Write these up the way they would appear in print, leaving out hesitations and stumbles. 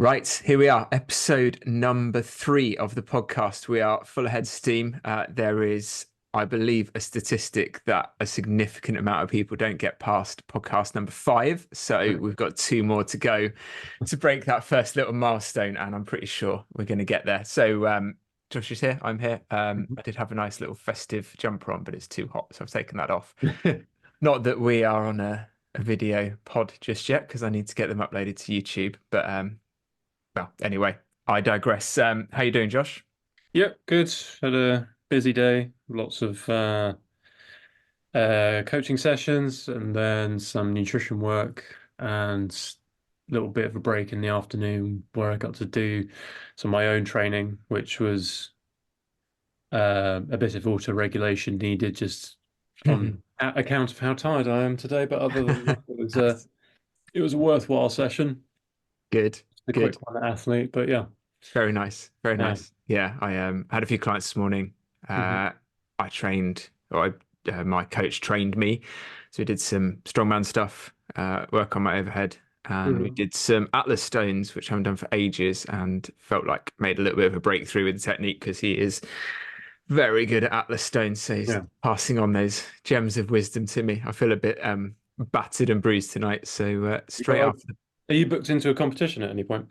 Right, here we are, episode number 3 of the podcast. We are full ahead steam. There is, I believe, a statistic that a significant amount of people don't get past podcast number 5. So we've got 2 more to go to break that first little milestone, and I'm pretty sure we're going to get there. So Josh is here, I'm here. I did have a nice little festive jumper on, but it's too hot, so I've taken that off. Not that we are on a video pod just yet, because I need to get them uploaded to YouTube, but well, anyway, I digress. How you doing, Josh? Yep, good. Had a busy day, lots of coaching sessions and then some nutrition work and a little bit of a break in the afternoon where I got to do some of my own training, which was a bit of auto-regulation needed just on account of how tired I am today. But other than that, it was a worthwhile session. Good, A quick good. one athlete, but yeah. Very nice, very Yeah. nice. Yeah, I had a few clients this morning. Mhm. I trained, or my coach trained me, so we did some strongman stuff, work on my overhead, and we Mhm. did some Atlas stones, which I haven't done for ages, and felt like made a little bit of a breakthrough with the technique because he is very good at Atlas stones. So he's Yeah. passing on those gems of wisdom to me. I feel a bit battered and bruised tonight, so straight after. Are you booked into a competition at any point?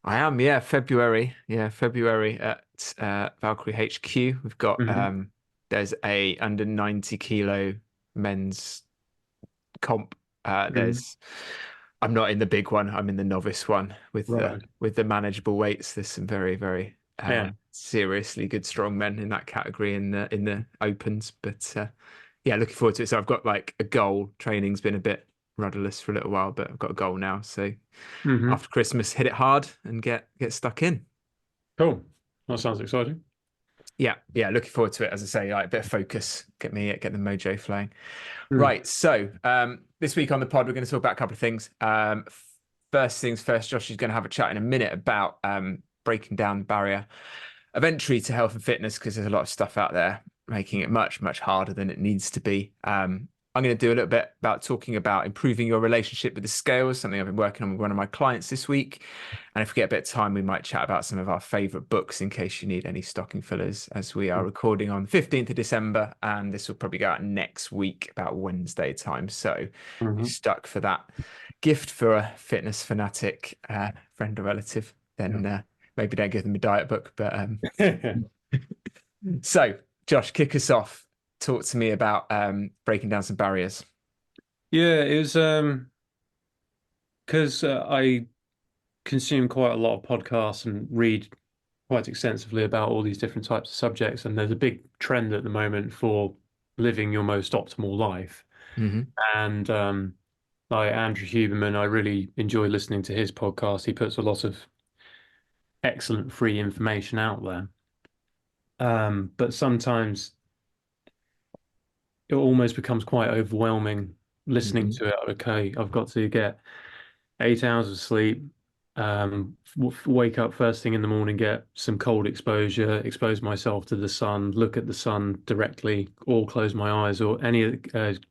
I am, yeah, February. Yeah, February at Valkyrie HQ. We've got Hmm. there's a under 90 kilo men's comp. Hmm. There's I'm not in the big one, I'm in the novice one Right. with the manageable weights. There's some very, very Yeah. seriously good strong men in that category in the opens. But yeah, looking forward to it. So I've got like a goal. Training's been a bit rudderless for a little while, but I've got a goal now. So Hmm. after Christmas, hit it hard and get stuck in. Cool. That sounds exciting. Yeah, yeah, looking forward to it. As I say, like a bit of focus, get the mojo flowing. Mm. Right, so this week on the pod, we're going to talk about a couple of things. First things first, Josh is going to have a chat in a minute about breaking down the barrier of entry to health and fitness because there's a lot of stuff out there making it much, much harder than it needs to be. I'm going to do a little bit about talking about improving your relationship with the scales, something I've been working on with one of my clients this week. And if we get a bit of time, we might chat about some of our favorite books in case you need any stocking fillers, as we are recording on 15th of December. And this will probably go out next week, about Wednesday time. So if you're Hmm. stuck for that gift for a fitness fanatic friend or relative, Yeah. then maybe don't give them a diet book. But so, Josh, kick us off. Talk to me about breaking down some barriers. Yeah, it was because I consume quite a lot of podcasts and read quite extensively about all these different types of subjects, and there's a big trend at the moment for living your most optimal life. Hmm. And like Andrew Huberman, I really enjoy listening to his podcast. He puts a lot of excellent free information out there. But sometimes it almost becomes quite overwhelming listening Hmm. to it. Okay, I've got to get 8 hours of sleep, wake up first thing in the morning, get some cold exposure, expose myself to the sun, look at the sun directly, or close my eyes, or any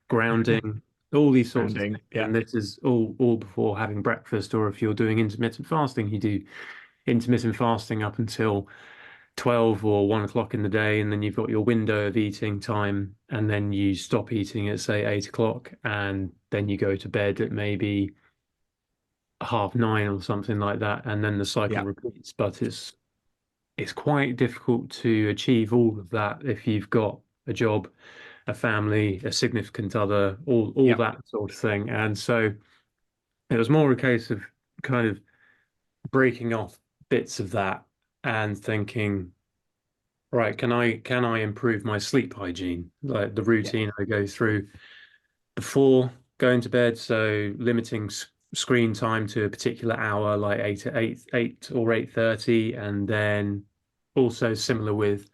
grounding, all these sorts of Grounding. things. Yeah. And this is all before having breakfast, or if you're doing intermittent fasting, you do intermittent fasting up until 12 or 1 o'clock in the day, and then you've got your window of eating time, and then you stop eating at say 8 o'clock, and then you go to bed at maybe 9:30 or something like that, and then the cycle Yeah. repeats. But it's quite difficult to achieve all of that if you've got a job, a family, a significant other, all Yeah. that sort of thing. And so it was more a case of kind of breaking off bits of that and thinking, right, can I improve my sleep hygiene? Like the Yeah. routine I go through before going to bed, so limiting screen time to a particular hour, like 8 or 8:30, and then also similar with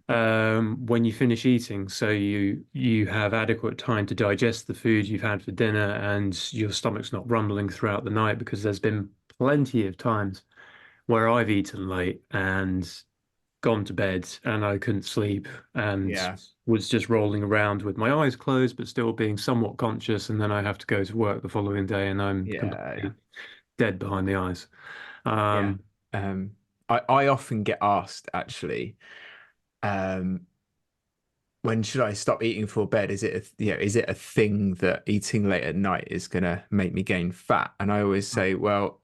when you finish eating, so you have adequate time to digest the food you've had for dinner, and your stomach's not rumbling throughout the night, because there's been plenty of times where I've eaten late and gone to bed and I couldn't sleep and Yeah. was just rolling around with my eyes closed, but still being somewhat conscious. And then I have to go to work the following day and I'm Yeah. Yeah. completely dead behind the eyes. Yeah. Um, Um, I often get asked actually, um, when should I stop eating before bed? Is it is it a thing that eating late at night is gonna make me gain fat? And I always say, well,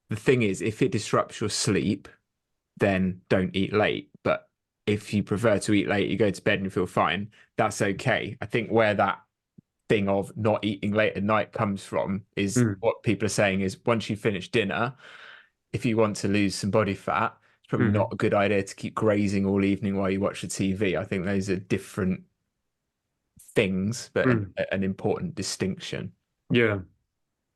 the thing is, if it disrupts your sleep, then don't eat late. But if you prefer to eat late, you go to bed and you feel fine, that's okay. I think where that thing of not eating late at night comes from is mm, what people are saying is once you finish dinner, if you want to lose some body fat, it's probably not mhm, a good idea to keep grazing all evening while you watch the TV. I think those are different things, but mm. an important distinction. Yeah.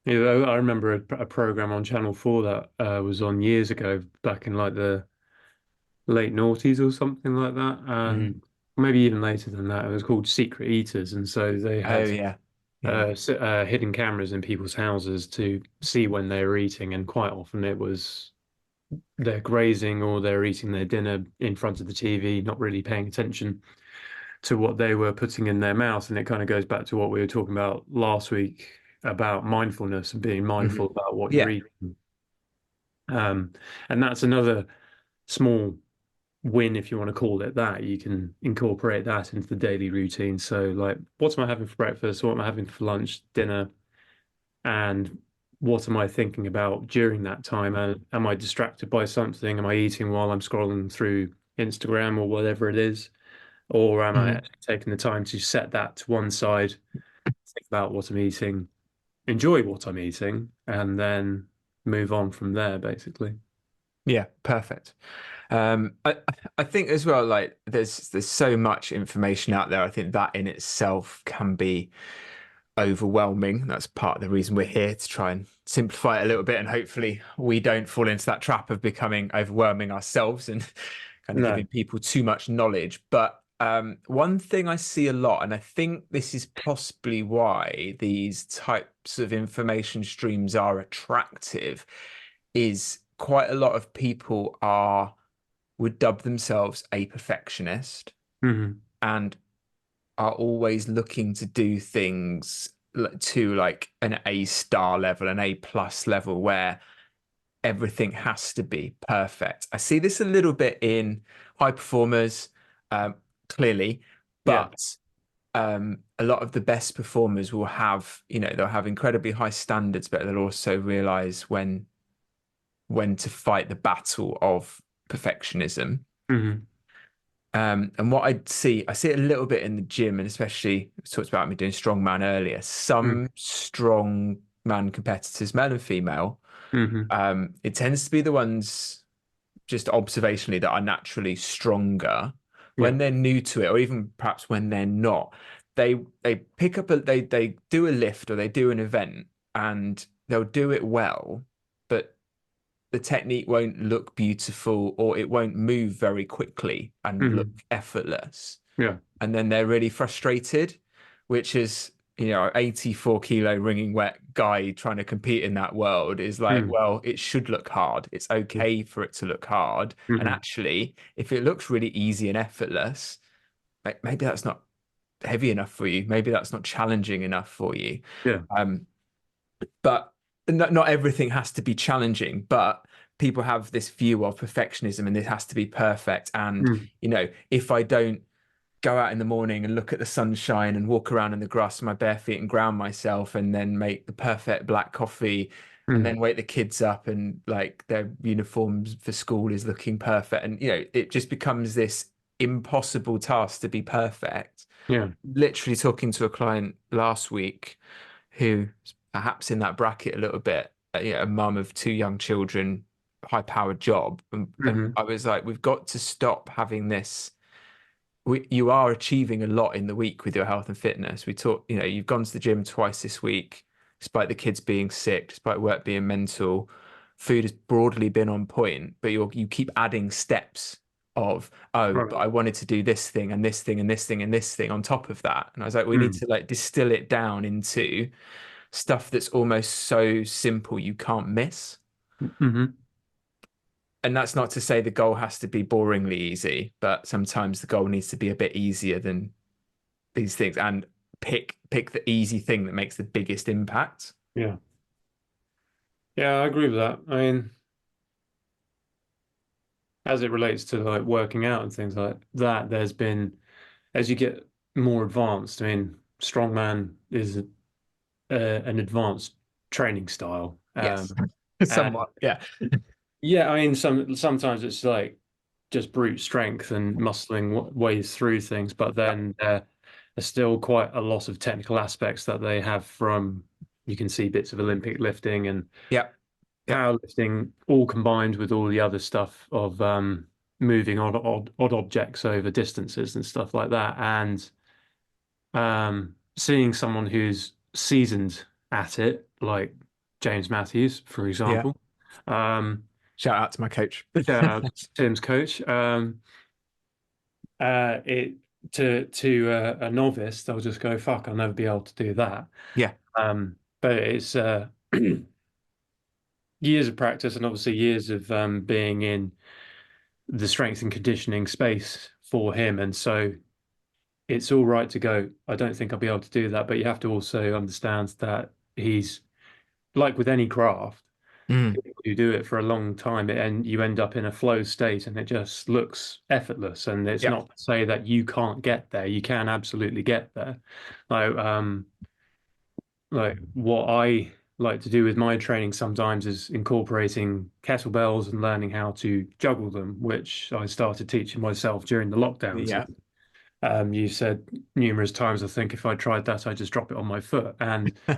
Yeah, I remember a program on Channel 4 that was on years ago, back in like the late noughties or something like that, Mhm. and maybe even later than that. It was called Secret Eaters, and so they Oh had yeah, yeah. hidden cameras in people's houses to see when they were eating, and quite often it was they're grazing or they're eating their dinner in front of the TV, not really paying attention to what they were putting in their mouth. And it kind of goes back to what we were talking about last week about mindfulness and being mindful Mhm. about what you're Yeah. eating. Um, and that's another small win, if you want to call it that. You can incorporate that into the daily routine. So, like, what am I having for breakfast? What am I having for lunch, dinner? And what am I thinking about during that time? And am I distracted by something? Am I eating while I'm scrolling through Instagram or whatever it is? Or am I Mhm. actually taking the time to set that to one side, think about what I'm eating, enjoy what I'm eating, and then move on from there, basically? Yeah, perfect. I think as well, like there's so much information out there. I think that in itself can be overwhelming. That's part of the reason we're here to try and simplify it a little bit, and hopefully we don't fall into that trap of becoming overwhelming ourselves and kind of giving No. people too much knowledge. But one thing I see a lot, and I think this is possibly why these types of information streams are attractive, is quite a lot of people are would dub themselves a perfectionist Hmm. and are always looking to do things to like an A star level, an A plus level, where everything has to be perfect. I see this a little bit in high performers, um, clearly, Yeah. but a lot of the best performers will have, they'll have incredibly high standards, but they'll also realize when to fight the battle of perfectionism. Hmm. And what I see it a little bit in the gym, and especially we talked about me doing strongman earlier. Some strongman competitors, male and female, Hmm. it tends to be the ones just observationally that are naturally stronger Yeah. when they're new to it, or even perhaps when they're not. They pick up they do a lift or they do an event and they'll do it well, but the technique won't look beautiful or it won't move very quickly and look Hmm. effortless. Yeah. And then they're really frustrated, which is, 84 kilo ringing wet guy trying to compete in that world is like, Mm. well, it should look hard. It's okay for it to look hard. And Hmm. actually, if it looks really easy and effortless, maybe that's not heavy enough for you. Maybe that's not challenging enough for you. Yeah. Um, but not everything has to be challenging, but people have this view of perfectionism and it has to be perfect. And, Mm. if I don't go out in the morning and look at the sunshine and walk around in the grass with my bare feet and ground myself and then make the perfect black coffee and Mm. then wake the kids up and like their uniforms for school is looking perfect. And, it just becomes this impossible task to be perfect. Yeah. Literally talking to a client last week who's perhaps in that bracket a little bit, a mum of two young children, high powered job. And Hmm. I was like, we've got to stop having this. You are achieving a lot in the week with your health and fitness. We talk, you've gone to the gym twice this week, despite the kids being sick, despite work being mental. Food has broadly been on point, but you keep adding steps of, oh, Right. but I wanted to do this thing and this thing and this thing and this thing on top of that. And I was like, we need Mm. to like distill it down into stuff that's almost so simple you can't miss. Hmm. And that's not to say the goal has to be boringly easy, but sometimes the goal needs to be a bit easier than these things and pick the easy thing that makes the biggest impact. Yeah. Yeah, I agree with that. I mean, as it relates to like working out and things like that, there's been as you get more advanced. I mean, strongman is an advanced training style, Yes, and somewhat. Yeah, yeah, I mean, sometimes it's like just brute strength and muscling ways through things, but yeah, then there's still quite a lot of technical aspects that they have from. You can see bits of Olympic lifting and yeah, yeah, powerlifting all combined with all the other stuff of moving odd objects over distances and stuff like that. And seeing someone who's seasoned at it, like James Matthews, for yeah. example, um, Shout out to my coach. Tim's coach, it to a novice, they'll just go, "Fuck, I'll never be able to do that." Yeah. But it's years of practice and obviously years of being in the strength and conditioning space for him. And so it's all right to go, I don't think I'll be able to do that. But you have to also understand that he's like with any craft, Mm, you do it for a long time and you end up in a flow state and it just looks effortless. And it's yeah. not to say that you can't get there. You can absolutely get there. Like, like what I like to do with my training sometimes is incorporating kettlebells and learning how to juggle them, which I started teaching myself during the lockdowns. Yeah. You said numerous times, I think if I tried that, I'd just drop it on my foot. And I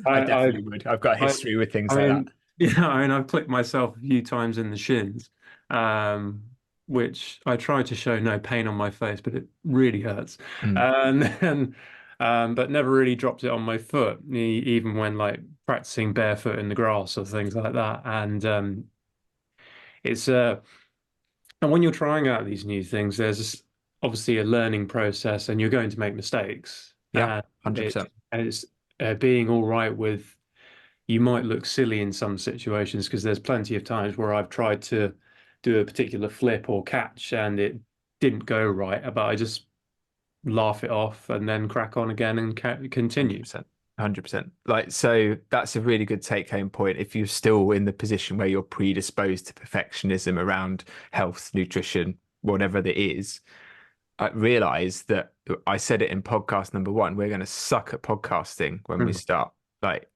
I, definitely would. I've got a I, history with things I like that. mean, yeah, I mean, I've clipped myself a few times in the shins, um, which I try to show no pain on my face, but it really hurts. Mm. And then, but never really dropped it on my foot, even when like practicing barefoot in the grass or things like that. And it's and when you're trying out these new things, obviously a learning process, and you're going to make mistakes, Yeah, 100%. and it's being all right with you might look silly in some situations because there's plenty of times where I've tried to do a particular flip or catch and it didn't go right, but I just laugh it off and then crack on again and continue. 100%. 100%. Like, so that's a really good take home point. If you're still in the position where you're predisposed to perfectionism around health, nutrition, whatever that is, I realize that I said it in podcast number one, we're going to suck at podcasting when we Mm, start. Like,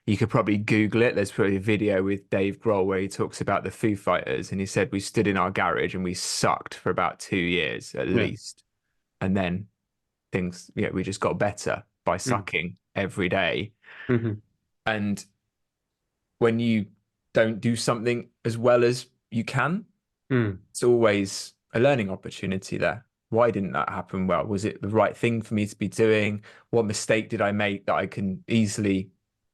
you could probably Google it. There's probably a video with Dave Grohl where he talks about the Foo Fighters, and he said we stood in our garage and we sucked for about 2 years at yeah. least, and then things, we just got better by Mm, sucking every day. mhm, And when you don't do something as well as you can, mm, it's always a learning opportunity there. Why didn't that happen well? Was it the right thing for me to be doing? What mistake did I make that I can easily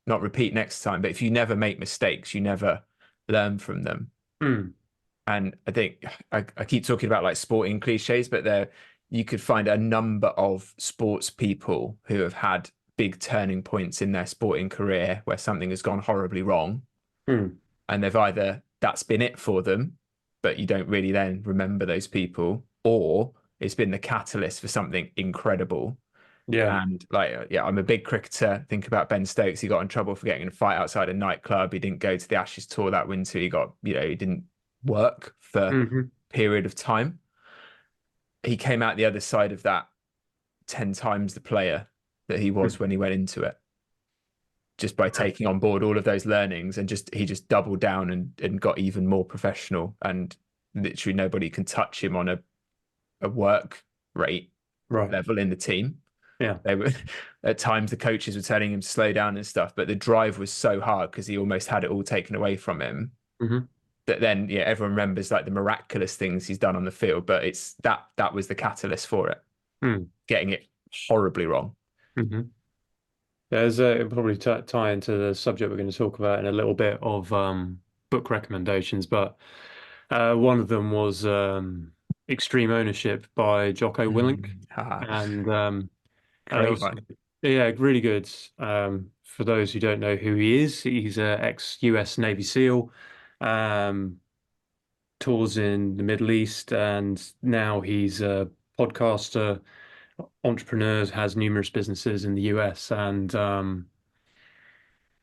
not repeat next time? But if you never make mistakes, you never learn from them. mm, And I think I keep talking about like sporting cliches, but there you could find a number of sports people who have had big turning points in their sporting career where something has gone horribly wrong, mm. and they've either that's been it for them, but you don't really then remember those people, or it's been the catalyst for something incredible. Yeah. And like, yeah, I'm a big cricketer. Think about Ben Stokes. He got in trouble for getting in a fight outside a nightclub. He didn't go to the Ashes tour that winter. He got, he didn't work for a Hmm. period of time. He came out the other side of that 10 times the player that he was when he went into it, just by taking on board all of those learnings, and just he just doubled down and got even more professional, and literally nobody can touch him on a work rate Right. level in the team. Yeah. They were at times the coaches were telling him to slow down and stuff, but the drive was so hard because he almost had it all taken away from him, Hmm. that then everyone remembers like the miraculous things he's done on the field, but it's that was the catalyst for it, Mm. getting it horribly wrong. Hmm. There's it'll probably tie into the subject we're going to talk about in a little bit of book recommendations, but one of them was Extreme Ownership by Jocko Willink, and I Great also one. yeah, really good. For those who don't know who he is, he's a ex-US Navy SEAL, um, tours in the Middle East, and now he's a podcaster, entrepreneur, has numerous businesses in the US, and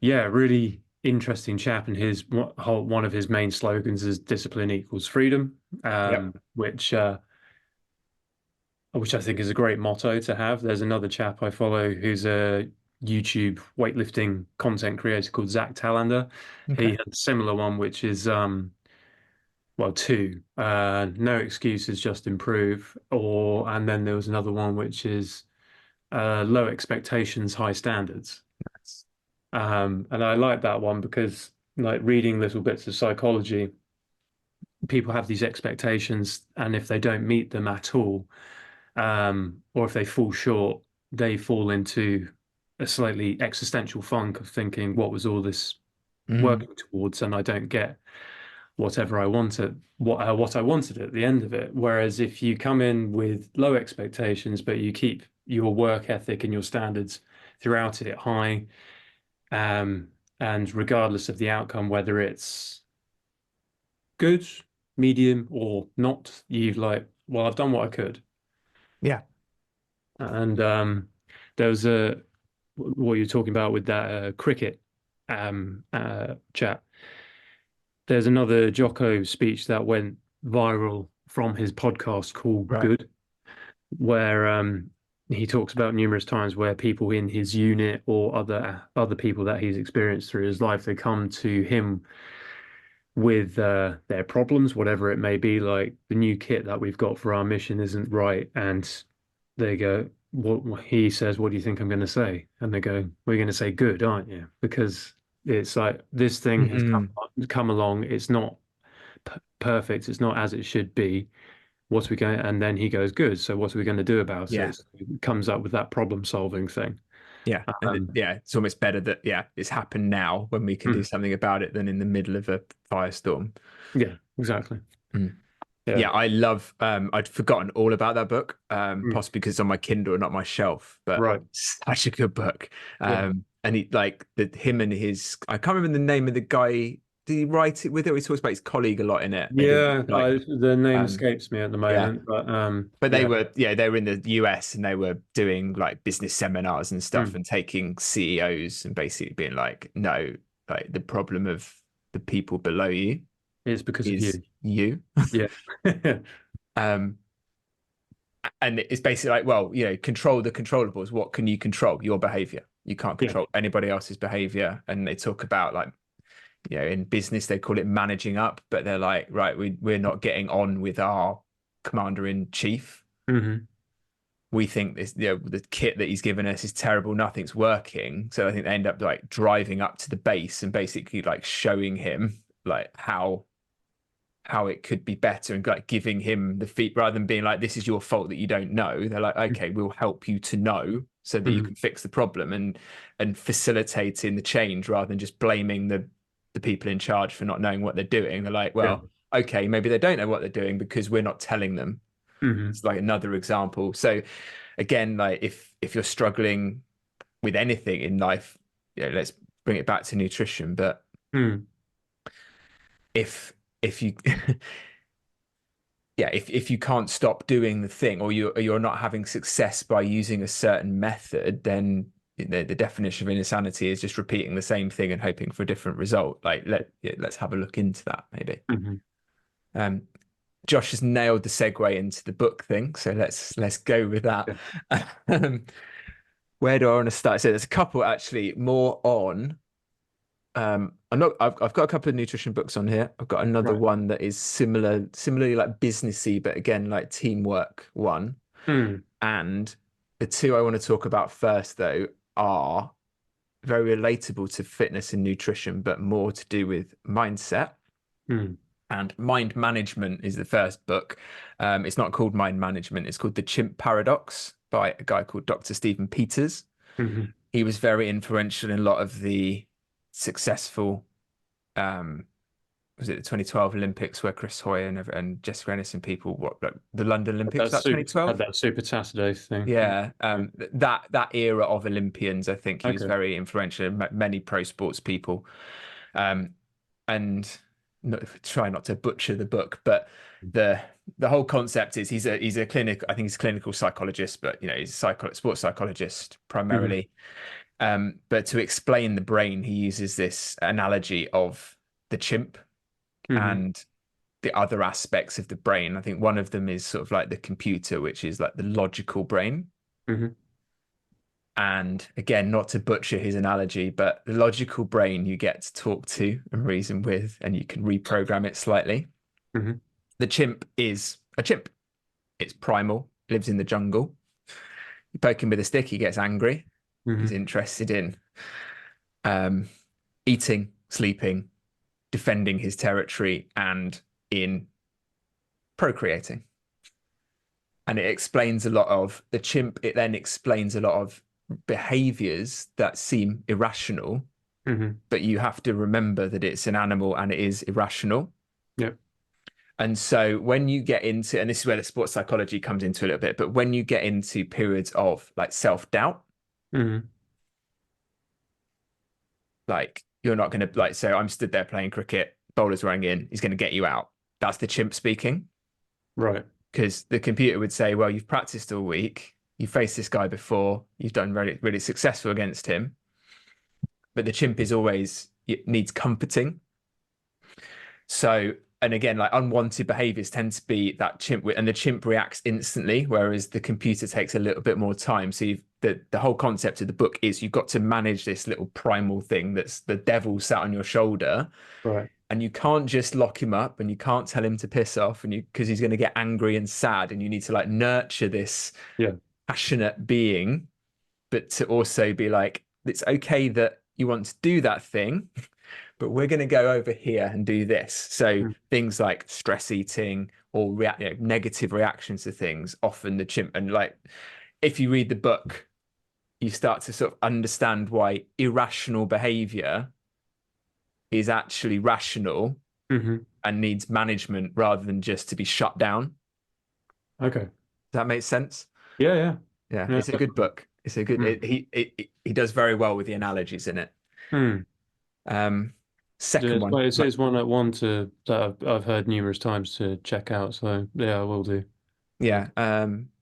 yeah, really interesting chap, and one of his main slogans is "Discipline equals freedom," Yep. which I think is a great motto to have. There's another chap I follow who's a YouTube weightlifting content creator called Zach Talander. He Okay. had a similar one, which is well, two, no excuses, just improve. And then there was another one which is low expectations, high standards. Nice. And I like that one because, like, reading little bits of psychology, people have these expectations, and if they don't meet them at all, or if they fall short, they fall into a slightly existential funk of thinking, what was all this Mm. working towards? And I don't get whatever I wanted, what I wanted at the end of it. Whereas if you come in with low expectations, but you keep your work ethic and your standards throughout it high, um, and regardless of the outcome, whether it's good, medium, or not, you've like, well, I've done what I could. Yeah. And there was a what you're talking about with that cricket chat. There's another Jocko speech that went viral from his podcast called Right. Good, where he talks about numerous times where people in his unit or other people that he's experienced through his life, they come to him with their problems, whatever it may be, like the new kit that we've got for our mission isn't right, and they go, what he says, what do you think I'm going to say? And they go, we're going to say good, aren't you? Because it's like this thing has Mm. come along, it's not perfect, it's not as it should be. What are we going? And then he goes, good. So what are we going to do about Yeah. it? So he comes up with that problem solving thing. Yeah. Um, Yeah, it's almost better that, yeah, it's happened now when we can do mm, something about it than in the middle of a firestorm. yeah, exactly. Mm. Yeah. Yeah, I love I'd forgotten all about that book, Mm, possibly because it's on my Kindle, not my shelf, but right. such a good book. Yeah. And he like the him and his I can't remember the name of the guy. Did he write it with it? Or he talks about his colleague a lot in it. They did Yeah, like the name um escapes me at the yeah. moment, but But yeah. they were in the US and they were doing like business seminars and stuff Mm, and taking CEOs and basically being like, no, like the problem of the people below you it's because of is you. you. Yeah. Um, and it's basically like, well, control the controllables. What can you control? Your behavior. You can't Yeah. control anybody else's behavior. And they talk about like, in business they call it managing up, but they're like, right, we're not getting on with our commander in chief. Hmm. We think this, the kit that he's given us is terrible. Nothing's working. So I think they end up like driving up to the base and basically like showing him like how it could be better and like giving him the feet rather than being like, this is your fault that you don't know. They're like, okay, we'll help you to know so that you Hmm. can fix the problem and facilitating the change rather than just blaming the people in charge for not knowing what they're doing. They're like, Yeah. well, okay, maybe they don't know what they're doing because we're not telling them. Hmm. It's like another example. So again, like if you're struggling with anything in life, let's bring it back to nutrition. But Mm. if you yeah, if you can't stop doing the thing or you're not having success by using a certain method, then the definition of insanity is just repeating the same thing and hoping for a different result. Like let's have a look into that maybe. Hmm. Um, Josh has nailed the segue into the book thing, so let's go with that. Yeah. Um, where do I want to start? So there's a couple actually more on. I'm not. I've got a couple of nutrition books on here. I've got another Right. one that is similarly like businessy, but again like teamwork one. Mm. And the two I want to talk about first, though, are very relatable to fitness and nutrition, but more to do with mindset. Mm. And Mind Management is the first book. It's not called Mind Management. It's called The Chimp Paradox by a guy called Dr. Stephen Peters. Hmm. He was very influential in a lot of the successful um was it the 2012 Olympics where Chris Hoy and Jessica Ennis and people what like the London Olympics that Had 2012. that super Saturday thing. Yeah, Yeah. that era of Olympians, I think he was Okay. very influential. Many pro sports people, um, and try not to butcher the book, but the the whole concept is he's a clinic. I think he's a clinical psychologist, but he's a sports psychologist Hmm. primarily, But to explain the brain, he uses this analogy of the chimp Hmm. and the other aspects of the brain. I think one of them is sort of like the computer, which is like the logical brain. Hmm. And again, not to butcher his analogy, but the logical brain you get to talk to and reason with, and you can reprogram it slightly. Hmm. The chimp is a chimp. It's primal, lives in the jungle. You poke him with a stick, he gets angry. He's Hmm. interested in um, eating, sleeping, defending his territory, and in procreating. And it explains a lot of the chimp. It then explains a lot of behaviors that seem irrational, Hmm. but you have to remember that it's an animal and it is irrational. Yep. And so when you get into, and this is where the sports psychology comes into a little bit, but when you get into periods of like self-doubt, Hmm. like you're not going to like say, I'm stood there playing cricket, bowler's running in, he's going to get you out. That's the chimp speaking. Right. Because the computer would say, well, you've practiced all week, you faced this guy before, you've done really, really successful against him. But the chimp is always, it needs comforting. So, and again, like unwanted behaviors tend to be that chimp, and the chimp reacts instantly, whereas the computer takes a little bit more time. So the whole concept of the book is you've got to manage this little primal thing that's the devil sat on your shoulder, Right. and you can't just lock him up, and you can't tell him to piss off, and you because he's going to get angry and sad, and you need to like nurture this Yeah. passionate being, but to also be like, it's okay that you want to do that thing, but we're going to go over here and do this. So Mm. things like stress eating or negative reactions to things, often the chimp. And like, if you read the book, you start to sort of understand why irrational behavior is actually rational Hmm. and needs management rather than just to be shut down. Does Okay. that make sense? Yeah. Yeah. Yeah, Yeah. it's a good Definitely. book. It's a good. Mm. He does very well with the analogies in it. Mm. Um, Second It's, one, well, it's one that I've heard numerous times to check out. So yeah, I will do. yeah.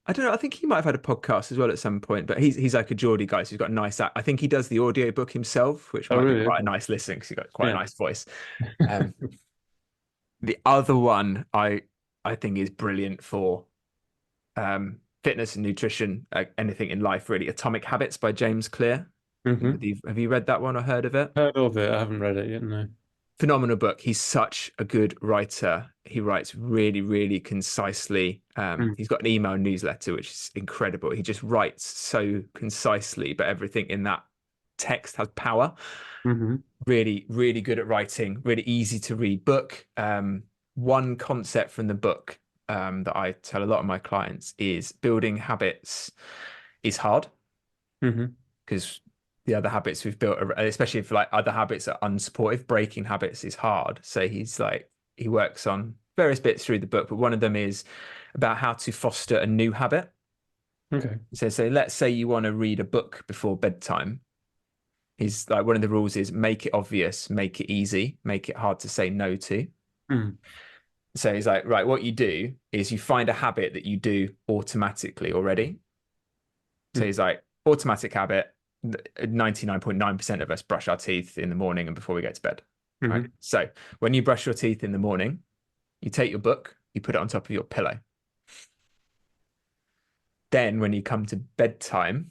I don't know. I think he might have had a podcast as well at some point, but he's like a Geordie guy, so he's got a nice. I think he does the audio book himself, which Oh, might be really? quite a Okay. nice listen because he's got quite a Yeah. nice voice. Um, the other one I think is brilliant for fitness and nutrition, anything in life really. Atomic Habits by James Clear. Hmm. Have you read that one or heard of it? Heard of it. I haven't read it yet. No. Phenomenal book. He's such a good writer. He writes really, really concisely. Mm. He's got an email newsletter, which is incredible. He just writes so concisely, but everything in that text has power. Hmm. Really, really good at writing, really easy to read book. One concept from the book that I tell a lot of my clients is building habits is hard Hmm. because the other habits we've built, especially if like other habits are unsupportive, breaking habits is hard. So he works on various bits through the book, but one of them is about how to foster a new habit. Okay. So let's say you want to read a book before bedtime. He's like one of the rules is make it obvious, make it easy, make it hard to say no to. Mm. So he's like, right, what you do is you find a habit that you do automatically already. So Mm. he's like, automatic habit, 99.9% of us brush our teeth in the morning and before we go to bed. Right. Hmm. So when you brush your teeth in the morning, you take your book, you put it on top of your pillow. Then when you come to bedtime,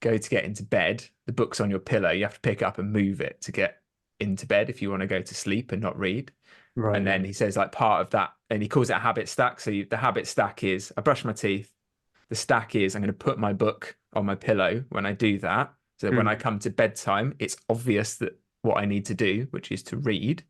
go to get into bed, the book's on your pillow. You have to pick it up and move it to get into bed if you want to go to sleep and not read. Right. And Yeah. then he says, like, part of that, and he calls it a habit stack. So the habit stack is I brush my teeth. The stack is I'm going to put my book on my pillow when I do that. So that when I Mm. come to bedtime, it's obvious that what I need to do, which is to read.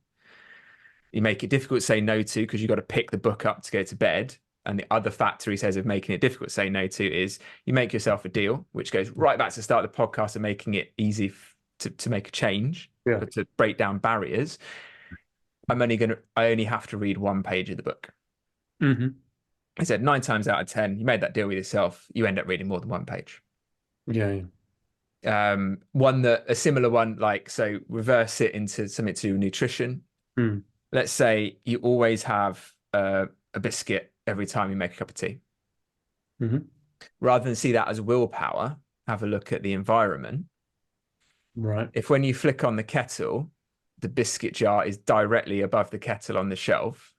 You make it difficult to say no to because you've got to pick the book up to go to bed. And the other factor he says of making it difficult to say no to is you make yourself a deal, which goes right back to the start of the podcast and making it easy to make a change Yeah. or to break down barriers. I only have to read one page of the book. Hmm. I said 9 times out of 10, you made that deal with yourself, you end up reading more than one page. Yeah. Yeah. One that a similar one, like, so reverse it into something to do with nutrition. Mm. Let's say you always have a biscuit every time you make a cup of tea. Hmm. Rather than see that as willpower, have a look at the environment. Right. If when you flick on the kettle, the biscuit jar is directly above the kettle on the shelf,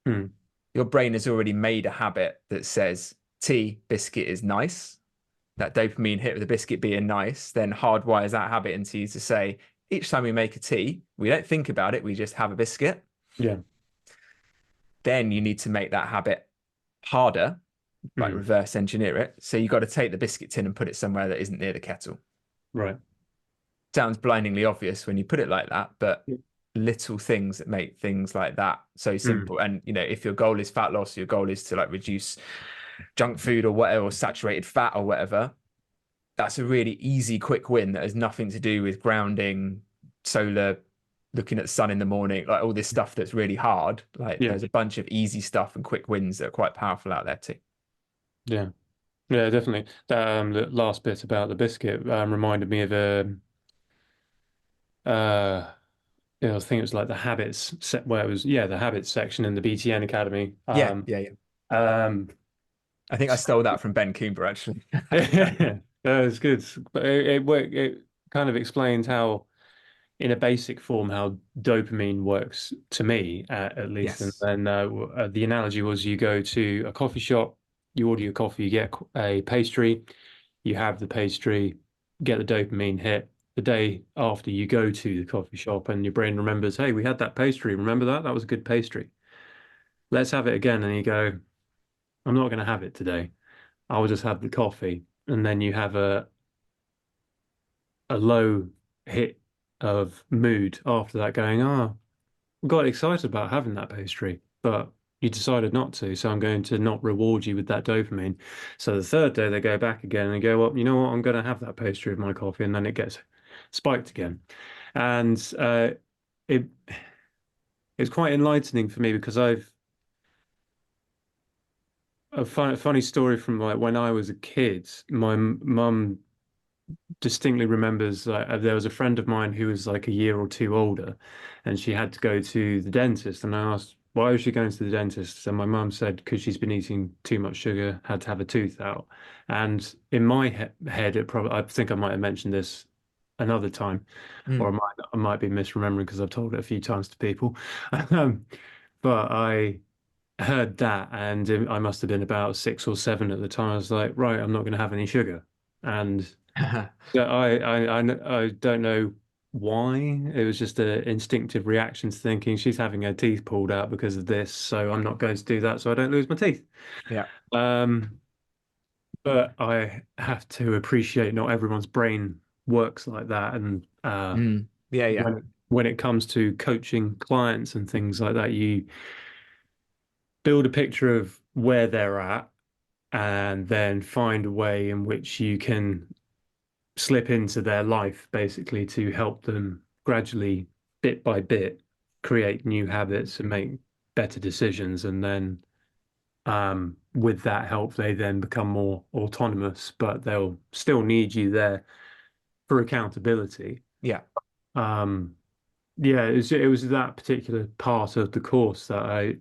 Hmm. your brain has already made a habit that says tea, biscuit is nice. That dopamine hit of the biscuit being nice, then hardwires that habit into you to say, each time we make a tea, we don't think about it, we just have a biscuit. Yeah. Then you need to make that habit harder, like Hmm. reverse engineer it. So you got to take the biscuit tin and put it somewhere that isn't near the kettle. Right. Sounds blindingly obvious when you put it like that, but little things that make things like that so Hmm. simple. And if your goal is fat loss, your goal is to like reduce junk food or whatever, or saturated fat or whatever, that's a really easy, quick win that has nothing to do with grounding, solar, looking at the sun in the morning, like all this stuff that's really hard. Like Yeah. there's a bunch of easy stuff and quick wins that are quite powerful out there too. Yeah. Yeah, definitely. The last bit about the biscuit reminded me of uh, I think it was like the habits set where it was, yeah, the habits section in the BTN Academy. Yeah, yeah, yeah. Um, I think I stole that from Ben Coomber actually. yeah, it's good. But it kind of explains how, in a basic form, how dopamine works to me, at least. And Yes. then the analogy was you go to a coffee shop, you order your coffee, you get a pastry, you have the pastry, get the dopamine hit. The day after you go to the coffee shop and your brain remembers, hey, we had that pastry. Remember that? That was a good pastry. Let's have it again. And you go, I'm not going to have it today. I'll just have the coffee. And then you have a low hit of mood after that, going, oh, I got excited about having that pastry, but you decided not to. So I'm going to not reward you with that dopamine. So the third day they go back again and go, well, you know what? I'm going to have that pastry with my coffee. And then it gets spiked again. And it it's quite enlightening for me because I've a funny story from like when I was a kid. My mum distinctly remembers there was a friend of mine who was like a year or two older, and she had to go to the dentist. And I asked, why was she going to the dentist? And my mum said, because she's been eating too much sugar, had to have a tooth out. And in my head, it probably, I think I might have mentioned this another time, or Mm. I might be misremembering because I've told it a few times to people. Um, but I heard that, and I must have been about 6 or 7 at the time. I was like, right, I'm not going to have any sugar. And yeah, I don't know why. It was just an instinctive reaction to thinking she's having her teeth pulled out because of this, so I'm not going to do that so I don't lose my teeth. Yeah. Um, but I have to appreciate not everyone's brain works like that, and Mm. Yeah, yeah. when it comes to coaching clients and things like that, you build a picture of where they're at and then find a way in which you can slip into their life basically to help them gradually, bit by bit, create new habits and make better decisions. And then with that help, they then become more autonomous, but they'll still need you there for accountability. Yeah. Um, yeah, it was that particular part of the course that I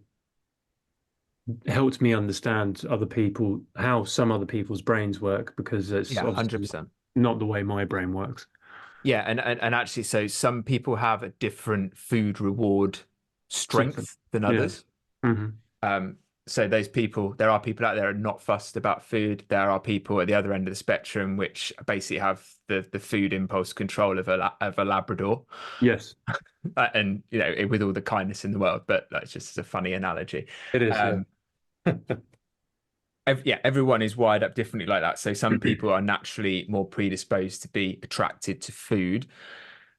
helped me understand other people, how some other people's brains work, because it's Yeah, obviously 100%. not the way my brain works. Yeah, and actually, so some people have a different food reward System. strength than Yeah. others. Hmm. Um, so those people, there are people out there who are not fussed about food. There are people at the other end of the spectrum which basically have the food impulse control of a Labrador, Yes, and with all the kindness in the world. But that's just a funny analogy. it is. Yeah. Um, yeah, everyone is wired up differently like that. So some people are naturally more predisposed to be attracted to food.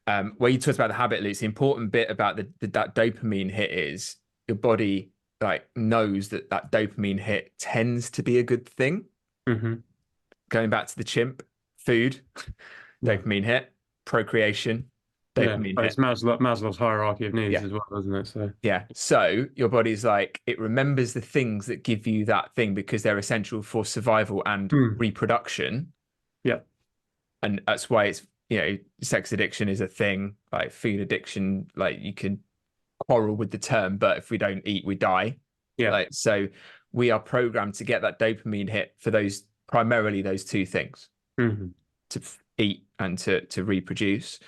Where you talked about the habit loops, the important bit about that dopamine hit is your body like knows that dopamine hit tends to be a good thing. Hmm. Going back to the chimp, food, Yeah. dopamine hit, procreation, Yeah. dopamine But it's hit. Maslow's hierarchy of needs Yeah, as well, isn't it? So. yeah. So your body's like it remembers the things that give you that thing because they're essential for survival and Mm. reproduction. Yeah. And that's why sex addiction is a thing, like food addiction, like you can quarrel with the term, but if we don't eat, we die. Yeah. Like, so we are programmed to get that dopamine hit for those primarily those two things Hmm. to eat and to reproduce.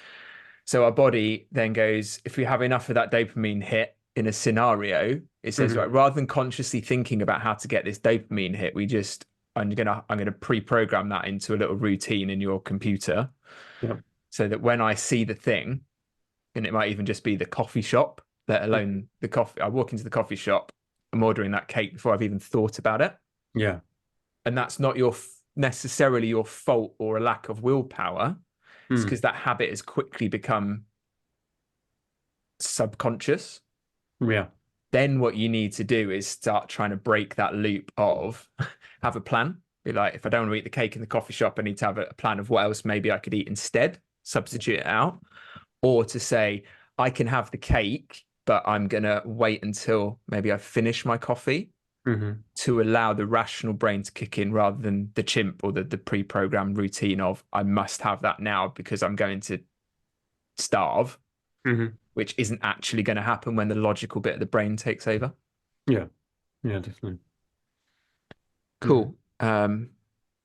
So our body then goes, if we have enough of that dopamine hit in a scenario, it says, Hmm. right, rather than consciously thinking about how to get this dopamine hit, I'm gonna pre-program that into a little routine in your computer Yep. so that when I see the thing, and it might even just be the coffee shop, let alone the coffee. I walk into the coffee shop, I'm ordering that cake before I've even thought about it. Yeah. And that's not necessarily your fault or a lack of willpower. It's Mm. because that habit has quickly become subconscious. Yeah. Then what you need to do is start trying to break that loop of have a plan. Be like, if I don't want to eat the cake in the coffee shop, I need to have a plan of what else maybe I could eat instead, substitute it out. Or to say, I can have the cake, but I'm going to wait until maybe I finish my coffee Hmm. to allow the rational brain to kick in rather than the chimp or the pre-programmed routine of I must have that now because I'm going to starve, Hmm. which isn't actually going to happen when the logical bit of the brain takes over. Yeah. Yeah, definitely. Mm. Cool.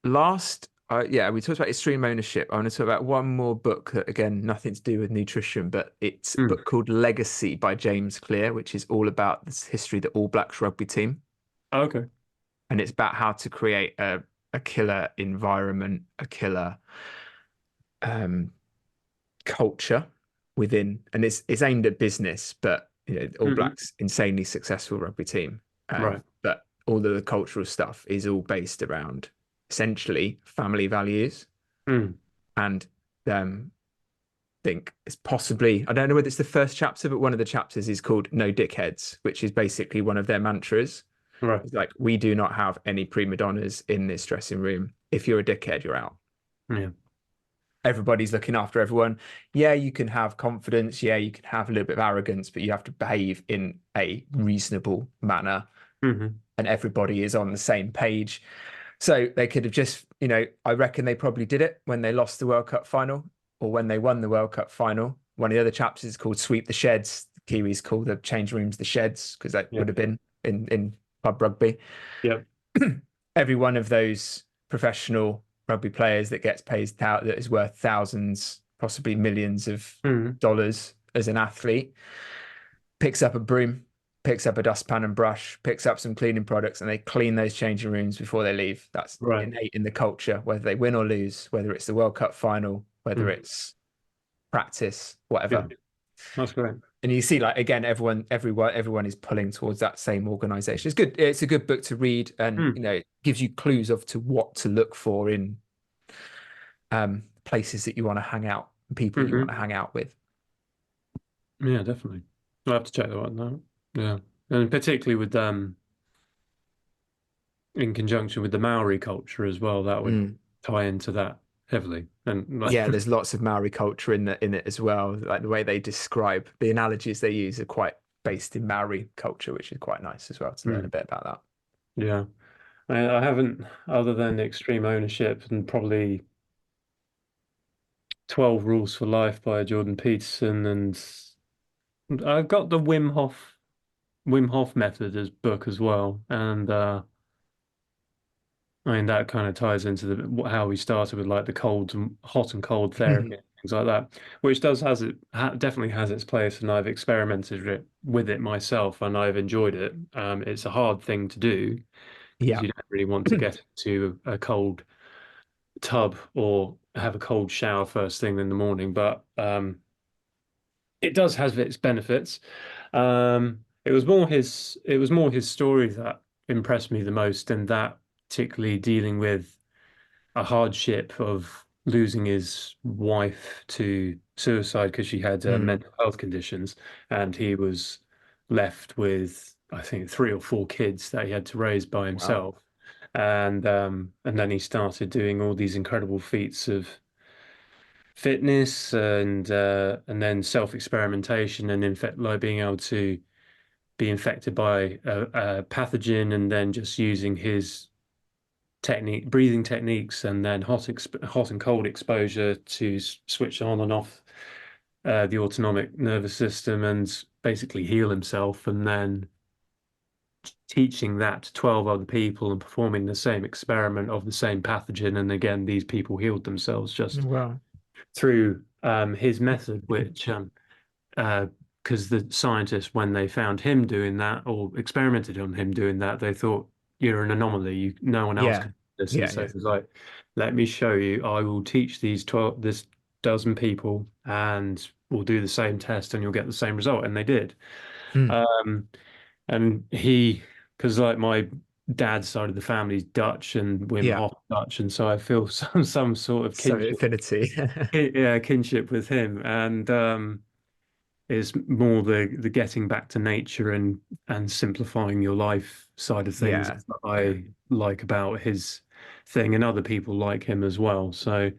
Last, yeah, we talked about extreme ownership. I want to talk about one more book that, again, nothing to do with nutrition, but it's a Mm. book called Legacy by James Clear, which is all about this history of the All Blacks rugby team. Okay. And it's about how to create a killer environment, a killer um, culture within, and it's aimed at business, but All Hmm. Blacks insanely successful rugby team. Right. But all of the cultural stuff is all based around essentially family values Mm. and think it's possibly I don't know whether it's the first chapter, but one of the chapters is called No Dickheads, which is basically one of their mantras. Right. It's like we do not have any prima donnas in this dressing room. If you're a dickhead, you're out. Yeah. Everybody's looking after everyone. Yeah, you can have confidence. Yeah, you can have a little bit of arrogance, but you have to behave in a reasonable manner. Hmm. And everybody is on the same page. So they could have just, I reckon they probably did it when they lost the World Cup final or when they won the World Cup final. One of the other chapters is called Sweep the Sheds. The Kiwis call the change rooms the sheds because that Yeah. would have been in pub rugby. Yep. Every one of those professional rugby players that gets paid out that is worth thousands, possibly millions of Mm. dollars as an athlete picks up a broom, picks up a dustpan and brush, picks up some cleaning products, and they clean those changing rooms before they leave. That's Right. innate in the culture, whether they win or lose, whether it's the World Cup final, whether Mm. it's practice, Yeah. whatever. That's great. And you see, like again, everyone is pulling towards that same organization. It's good. It's a good book to read, and Mm. it gives you clues of to what to look for in places that you want to hang out, people that you want Hmm. to hang out with. Yeah, definitely. I'll have to check that one out. Yeah. And particularly with in conjunction with the Maori culture as well, that would Mm. tie into that heavily. And like, Yeah, there's lots of Maori culture in it as well. Like the way they describe the analogies they use are quite based in Maori culture, which is quite nice as well to learn a mm, bit about that. yeah, I haven't, other than extreme ownership and probably 12 Rules for Life by Jordan Peterson, and I've got the Wim Hof method as book as well, and I mean that kind of ties into how we started with like the cold and hot and cold therapy Mhm. and things like that, which does has it ha definitely has its place, and I've experimented with it myself, and I've enjoyed it. It's a hard thing to do because Yeah. you don't really want to get into a cold tub or have a cold shower first thing in the morning, but it does have its benefits. It was more his story that impressed me the most, and that particularly dealing with a hardship of losing his wife to suicide because she had Mm. mental health conditions, and he was left with, I think, three or four kids that he had to raise by Wow. himself. And then he started doing all these incredible feats of fitness and then self-experimentation and in fact like being able to be infected by a pathogen and then just using his breathing techniques, and then hot and cold exposure to switch on and off the autonomic nervous system and basically heal himself. And then teaching that to 12 other people and performing the same experiment of the same pathogen. And again, these people healed themselves just Wow. through his method, which because the scientists, when they found him doing that or experimented on him doing that, they thought you're an anomaly. No one else Yeah. can do this. And Yeah. so Yeah. it was like, let me show you. I will teach this dozen people, and we'll do the same test, and you'll get the same result. And they did. Hmm. Um, and because like my dad's side of the family is Dutch, and Wim Yeah. Hof Dutch, and so I feel some sort of So kinship, affinity. yeah, kinship with him. And is more the getting back to nature and simplifying your life side of things Yeah. that Yeah. I like about his thing, and other people like him as well. So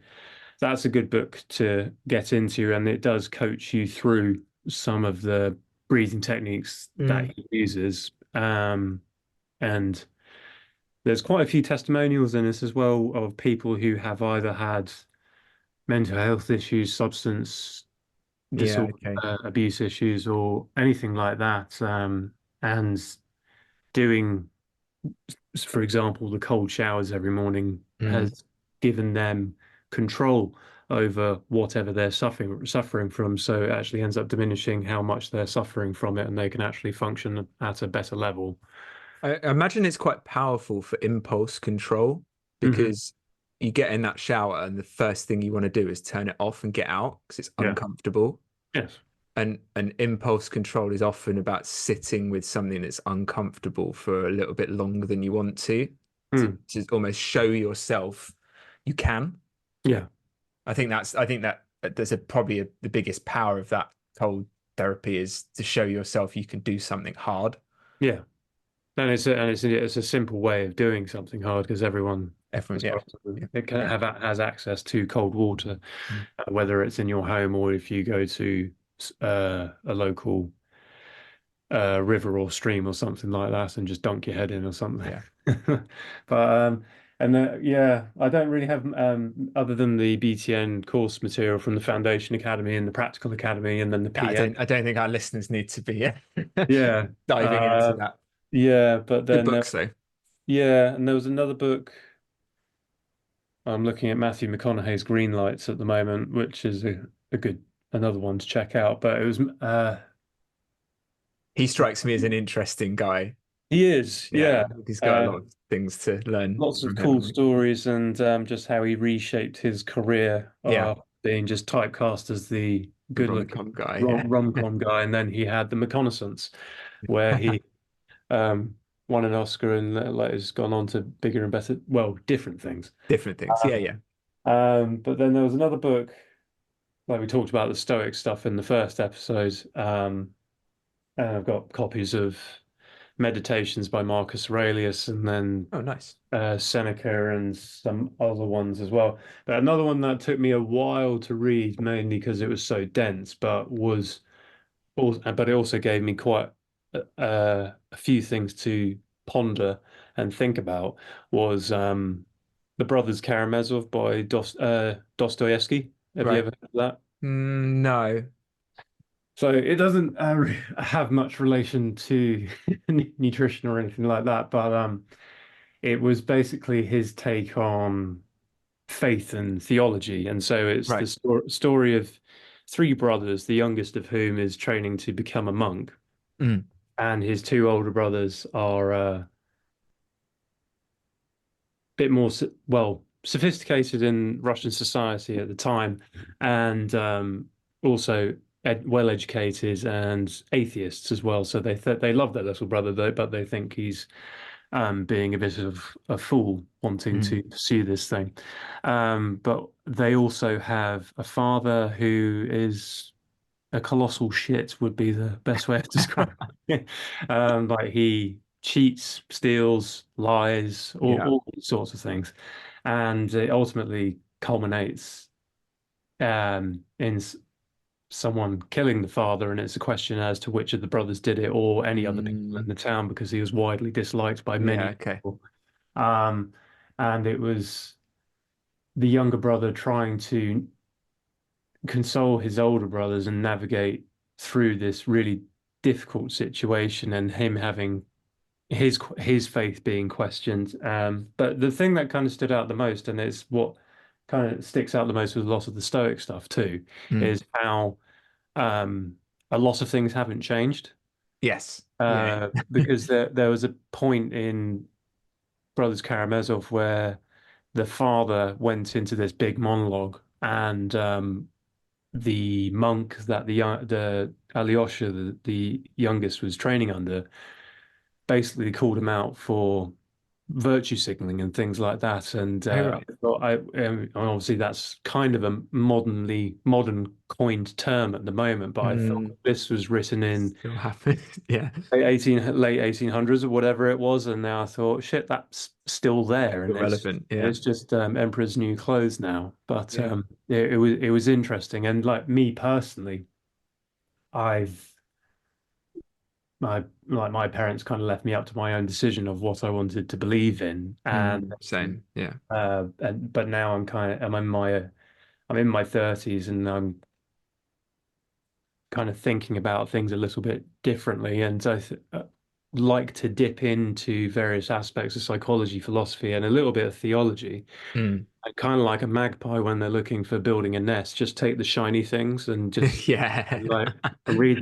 that's a good book to get into, and it does coach you through some of the breathing techniques that Mm. he uses. And there's quite a few testimonials in this as well of people who have either had mental health issues, substance Yeah. disorder, Okay. abuse issues, or anything like that. And doing, for example, the cold showers every morning Mm. has given them control over whatever they're suffering from. So it actually ends up diminishing how much they're suffering from it, and they can actually function at a better level. I imagine it's quite powerful for impulse control Hmm. because you get in that shower and the first thing you want to do is turn it off and get out because it's Yeah. uncomfortable. Yes. And impulse control is often about sitting with something that's uncomfortable for a little bit longer than you want Mm. to almost show yourself you can. Yeah. I think that there's probably the biggest power of that cold therapy is to show yourself you can do something hard. Yeah. And it's a simple way of doing something hard because everyone, Everyone, as yeah, far as yeah, it can yeah. has access to cold water, Mm. whether it's in your home or if you go to a local river or stream or something like that and just dunk your head in or something. Yeah. But yeah, I don't really have other than the BTN course material from the Foundation Academy and the Practical Academy and then the Yeah, PM. I don't think our listeners need to be Yeah, diving into that. yeah, but Good then books though. yeah, and there was another book. I'm looking at Matthew McConaughey's Green Lights at the moment, which is a good another one to check out. But it was He strikes me as an interesting guy. he is, Yeah, yeah. he's got a Uh, lot of things to learn Lots of from cool him. stories and just how he reshaped his career, Yeah, being just typecast as the the good-looking rom-com guy. rom-com guy, and then he had The Reconnaissance, where he um, won an Oscar and like has gone on to bigger and better, well, different things. Different things. Yeah, yeah. But then there was another book, like we talked about the Stoic stuff in the first episode. And I've got copies of Meditations by Marcus Aurelius, and then Oh, nice. Seneca and some other ones as well. But another one that took me a while to read, mainly because it was so dense, but it also gave me quite a few things to ponder and think about, was The Brothers Karamazov by Dostoevsky. Have you Right. ever heard of that? No. So it doesn't have much relation to nutrition or anything like that, but it was basically his take on faith and theology. And so it's the Right. story of three brothers, the youngest of whom is training to become a monk, Mm. and his two older brothers are bit more well sophisticated in Russian society at the time, and also well educated and atheists as well. So they love their little brother, though, but they think he's being a bit of a fool wanting Mm. to pursue this thing. But they also have a father who is a colossal shit, would be the best way of describing it. Like he cheats, steals, lies, Yeah. all sorts of things, and it ultimately culminates in someone killing the father, and it's a question as to which of the brothers did it or any other people in Mm. the town because he was widely disliked by Yeah. many Okay. people. Um, and it was the younger brother trying to console his older brothers and navigate through this really difficult situation, and him having his faith being questioned. But the thing that kind of stood out the most, and it's what kind of sticks out the most with a lot of the Stoic stuff too, Mm. is how um, a lot of things haven't changed. Yes. Yeah. Because there was a point in Brothers Karamazov where the father went into this big monologue, and the monk that the Alyosha, the youngest, was training under, basically called him out for virtue signaling and things like that. And Oh, right. I thought obviously that's kind of a modern coined term at the moment, but I thought Mm. this was written in Still happens. Yeah. late 1800s or whatever it was, and now I thought, shit, that's still there, and Still relevant. Yeah. it's just Emperor's new clothes now. But Yeah. it was interesting, and like me personally, I've my parents kind of left me up to my own decision of what I wanted to believe in, and Mm. Same. Yeah. but now I'm in my 30s, and I'm kind of thinking about things a little bit differently, and like to dip into various aspects of psychology, philosophy, and a little bit of theology. Mm. And kind of like a magpie when they're looking for building a nest, just take the shiny things and just Yeah. like read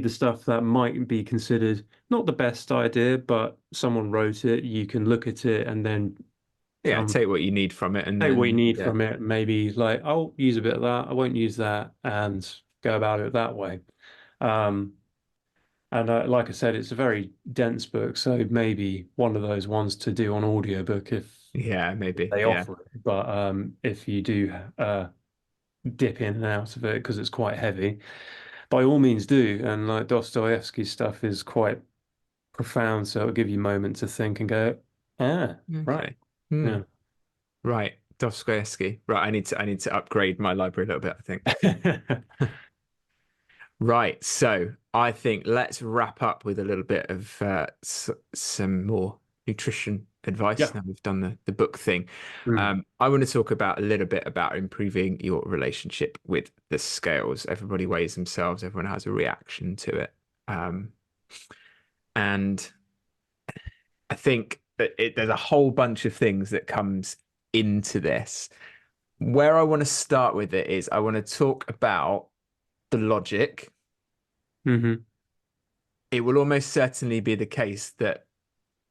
the stuff that might be considered not the best idea, but someone wrote it. You can look at it and then Yeah. come Take what you need from it, and take what you then need yeah. from it. Maybe like I'll use a bit of that. I won't use that, and go about it that way. Um, and like I said, it's a very dense book, so maybe one of those ones to do on audiobook Yeah. if Maybe. they Yeah. offer it. But if you do dip in and out of it because it's quite heavy, by all means do. And like Dostoevsky's stuff is quite profound, so it'll give you a moment to think and go, ah, right, Okay. Hmm. yeah. Right. Dostoevsky. Right. I need to upgrade my library a little bit, I think. Right. So I think let's wrap up with a little bit of some more nutrition advice. Yeah. Now we've done the book thing. Mm. I want to talk about a little bit about improving your relationship with the scales. Everybody weighs themselves, everyone has a reaction to it. Um, and I think that there's a whole bunch of things that comes into this. Where I want to start with it is I want to talk about the logic. Hmm. It will almost certainly be the case that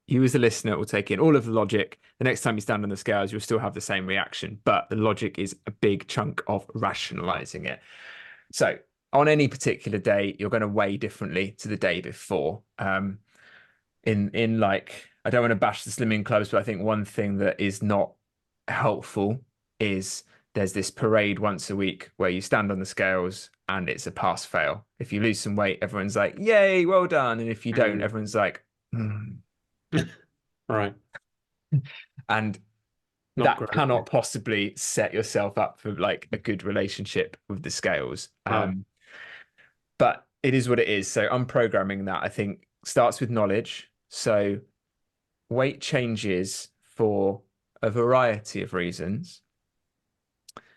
you as a listener will take in all of the logic. The next time you stand on the scales, you'll still have the same reaction, but the logic is a big chunk of rationalizing it. So on any particular day, you're going to weigh differently to the day before. In like, I don't want to bash the slimming clubs, but I think one thing that is not helpful is there's this parade once a week where you stand on the scales and it's a pass fail. If you lose some weight, everyone's like, yay, well done. And if you don't, Mm. everyone's like, hmm. Right. And Not that great. cannot possibly set yourself up for like a good relationship with the scales. Right. But it is what it is. So unprogramming that, I think, starts with knowledge. So weight changes for a variety of reasons.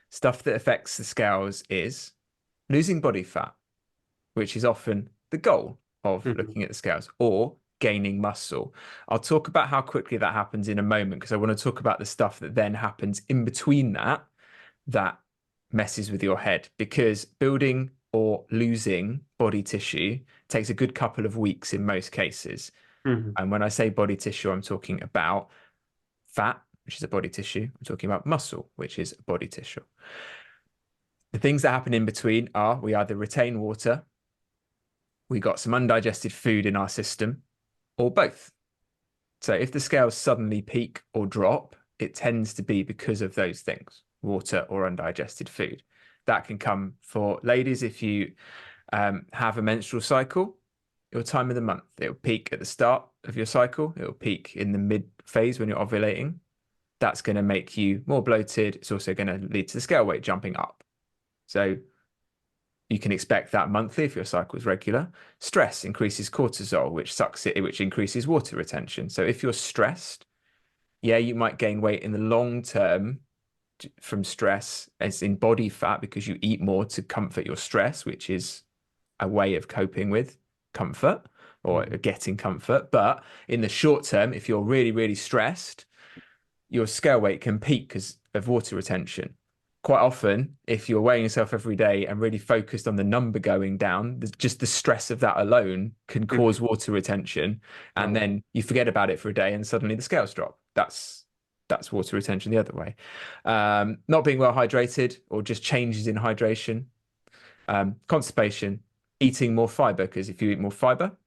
Stuff that affects the scales is losing body fat, which is often the goal of Hmm. looking at the scales, or gaining muscle. I'll talk about how quickly that happens in a moment because I want to talk about the stuff that then happens in between that messes with your head because building or losing body tissue takes a good couple of weeks in most cases. Hmm. And when I say body tissue, I'm talking about fat, which is a body tissue. I'm talking about muscle, which is a body tissue. The things that happen in between are we either retain water, we got some undigested food in our system, or both. So if the scales suddenly peak or drop, it tends to be because of those things, water or undigested food. That can come for ladies if you have a menstrual cycle, your time of the month. It'll peak at the start of your cycle. It'll peak in the mid phase when you're ovulating. That's going to make you more bloated. It's also going to lead to the scale weight jumping up. So you can expect that monthly if your cycle is regular. Stress increases cortisol, which sucks it, which increases water retention. So if you're stressed, yeah, you might gain weight in the long term from stress as in body fat because you eat more to comfort your stress, which is a way of coping with comfort. or getting comfort. But in the short term, if you're really, really stressed, your scale weight can peak because of water retention. Quite often, if you're weighing yourself every day and really focused on the number going down, just the stress of that alone can Mhm. cause water retention, and Right. then you forget about it for a day, and suddenly the scales drop. That's water retention the other way. Not being well hydrated or just changes in hydration, constipation, eating more fiber, because if you eat more fiber,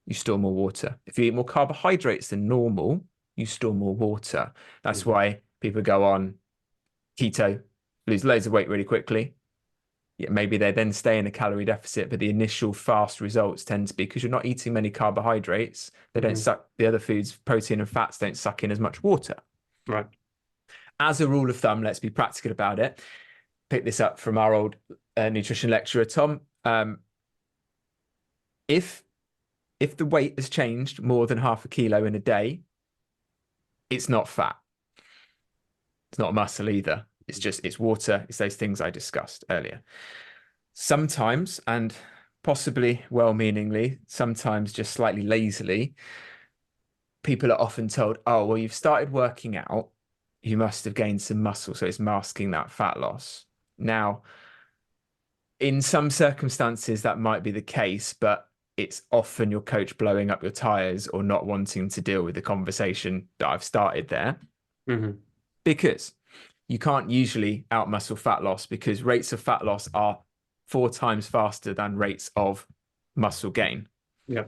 you store more water. If you eat more carbohydrates than normal, you store more water. That's Mhm. why people go on keto, lose loads of weight really quickly. Yeah, maybe they then stay in a calorie deficit, but the initial fast results tend to be because you're not eating many carbohydrates. They don't Mhm. suck, the other foods, protein and fats don't suck in as much water. Right. As a rule of thumb, let's be practical about it. Pick this up from our old nutrition lecturer, Tom. If if the weight has changed more than half a kilo in a day, it's not fat. It's not muscle either. It's water. It's those things I discussed earlier. Sometimes, and possibly well-meaningly, sometimes just slightly lazily, people are often told, "Oh, well, you've started working out. You must have gained some muscle, so it's masking that fat loss." Now, in some circumstances, that might be the case, but it's often your coach blowing up your tires or not wanting to deal with the conversation that I've started there, Mhm. because you can't usually outmuscle fat loss because rates of fat loss are 4 times faster than rates of muscle gain. Yeah.